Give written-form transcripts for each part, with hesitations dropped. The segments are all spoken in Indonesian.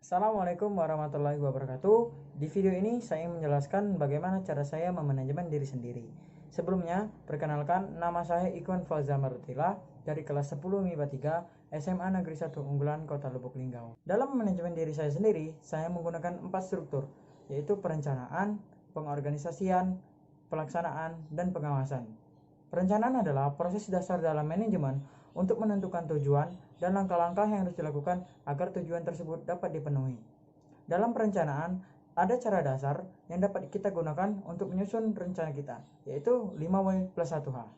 Assalamualaikum warahmatullahi wabarakatuh. Di video ini saya menjelaskan bagaimana cara saya memanajemen diri sendiri. Sebelumnya, perkenalkan, nama saya Ikhwan Fauza Marutila dari kelas 10 MIPA 3 SMA Negeri 1 Unggulan Kota Lubuk Linggau. Dalam manajemen diri saya sendiri, saya menggunakan 4 struktur, yaitu perencanaan, pengorganisasian, pelaksanaan, dan pengawasan. Perencanaan adalah proses dasar dalam manajemen untuk menentukan tujuan dan langkah-langkah yang harus dilakukan agar tujuan tersebut dapat dipenuhi. Dalam perencanaan, ada cara dasar yang dapat kita gunakan untuk menyusun rencana kita, yaitu 5W plus 1H.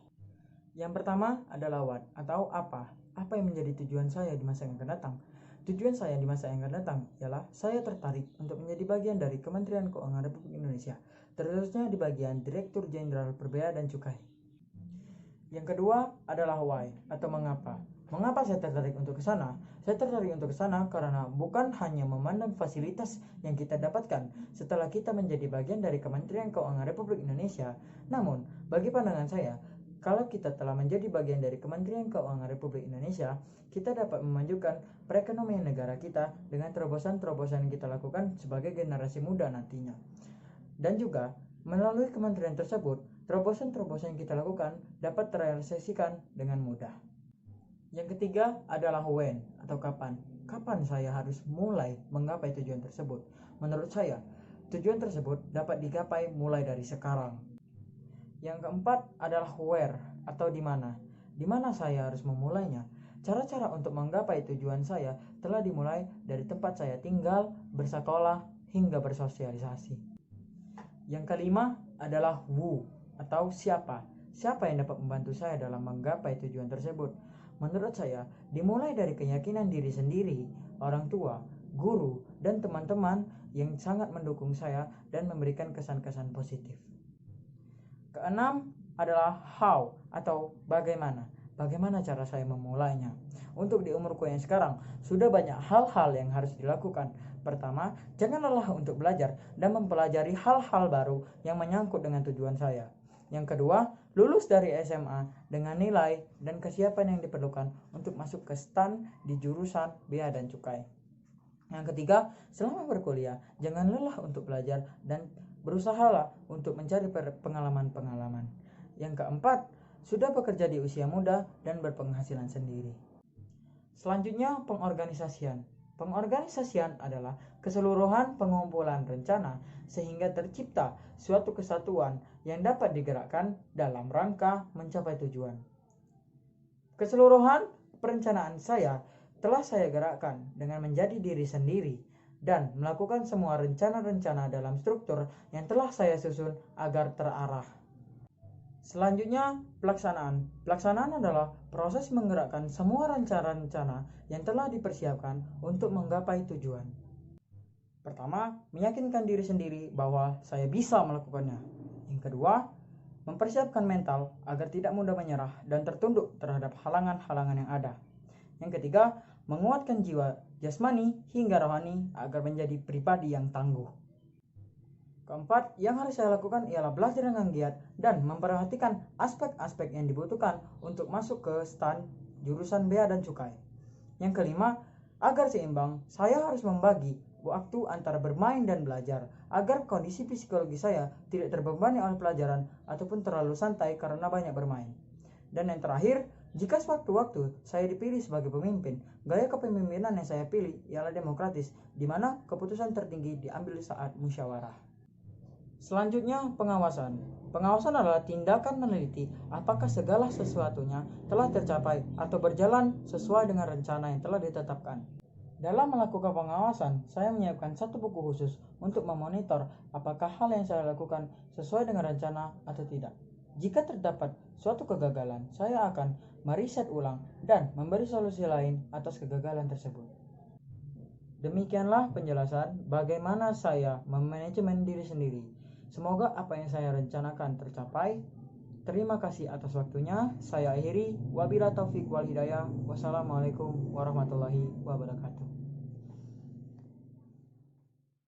Yang pertama adalah what atau apa. Apa yang menjadi tujuan saya di masa yang akan datang? Tujuan saya di masa yang akan datang ialah saya tertarik untuk menjadi bagian dari Kementerian Keuangan Republik Indonesia, terkhususnya di bagian Direktur Jenderal Berbea dan Cukai. Yang kedua adalah why atau mengapa. Mengapa saya tertarik untuk ke sana? Saya tertarik untuk ke sana karena bukan hanya memandang fasilitas yang kita dapatkan setelah kita menjadi bagian dari Kementerian Keuangan Republik Indonesia, namun bagi pandangan saya, kalau kita telah menjadi bagian dari Kementerian Keuangan Republik Indonesia, kita dapat memajukan perekonomian negara kita dengan terobosan-terobosan yang kita lakukan sebagai generasi muda nantinya. Dan juga melalui kementerian tersebut, terobosan-terobosan yang kita lakukan dapat terrealisasikan dengan mudah. Yang ketiga adalah when atau kapan. Kapan saya harus mulai menggapai tujuan tersebut? Menurut saya, tujuan tersebut dapat digapai mulai dari sekarang. Yang keempat adalah where atau di mana. Di mana saya harus memulainya? Cara-cara untuk menggapai tujuan saya telah dimulai dari tempat saya tinggal, bersekolah, hingga bersosialisasi. Yang kelima adalah who atau siapa. Siapa yang dapat membantu saya dalam menggapai tujuan tersebut? Menurut saya, dimulai dari keyakinan diri sendiri, orang tua, guru, dan teman-teman yang sangat mendukung saya dan memberikan kesan-kesan positif. Keenam adalah how atau bagaimana. Bagaimana cara saya memulainya? Untuk di umurku yang sekarang, sudah banyak hal-hal yang harus dilakukan. Pertama, jangan lelah untuk belajar dan mempelajari hal-hal baru yang menyangkut dengan tujuan saya. Yang kedua, lulus dari SMA dengan nilai dan kesiapan yang diperlukan untuk masuk ke STAN di jurusan Bea dan Cukai. Yang ketiga, selama berkuliah, jangan lelah untuk belajar dan berusahalah untuk mencari pengalaman-pengalaman. Yang keempat, sudah bekerja di usia muda dan berpenghasilan sendiri. Selanjutnya, pengorganisasian. Pengorganisasian adalah keseluruhan pengumpulan rencana sehingga tercipta suatu kesatuan yang dapat digerakkan dalam rangka mencapai tujuan. Keseluruhan perencanaan saya telah saya gerakkan dengan menjadi diri sendiri dan melakukan semua rencana-rencana dalam struktur yang telah saya susun agar terarah. Selanjutnya, pelaksanaan. Pelaksanaan adalah proses menggerakkan semua rencana-rencana yang telah dipersiapkan untuk menggapai tujuan. Pertama, meyakinkan diri sendiri bahwa saya bisa melakukannya. Yang kedua, mempersiapkan mental agar tidak mudah menyerah dan tertunduk terhadap halangan-halangan yang ada. Yang ketiga, menguatkan jiwa jasmani hingga rohani agar menjadi pribadi yang tangguh. Keempat, yang harus saya lakukan ialah belajar dengan giat dan memperhatikan aspek-aspek yang dibutuhkan untuk masuk ke STAN jurusan Bea dan Cukai. Yang kelima, agar seimbang, saya harus membagi waktu antara bermain dan belajar agar kondisi psikologi saya tidak terbebani oleh pelajaran ataupun terlalu santai karena banyak bermain. Dan yang terakhir, jika sewaktu-waktu saya dipilih sebagai pemimpin, gaya kepemimpinan yang saya pilih ialah demokratis, di mana keputusan tertinggi diambil saat musyawarah. Selanjutnya, pengawasan. Pengawasan adalah tindakan meneliti apakah segala sesuatunya telah tercapai atau berjalan sesuai dengan rencana yang telah ditetapkan. Dalam melakukan pengawasan, saya menyiapkan satu buku khusus untuk memonitor apakah hal yang saya lakukan sesuai dengan rencana atau tidak. Jika terdapat suatu kegagalan, saya akan meriset ulang dan memberi solusi lain atas kegagalan tersebut. Demikianlah penjelasan bagaimana saya memanajemen diri sendiri. Semoga apa yang saya rencanakan tercapai. Terima kasih atas waktunya. Saya akhiri. Wabillahi taufik wal hidayah. Wassalamualaikum warahmatullahi wabarakatuh.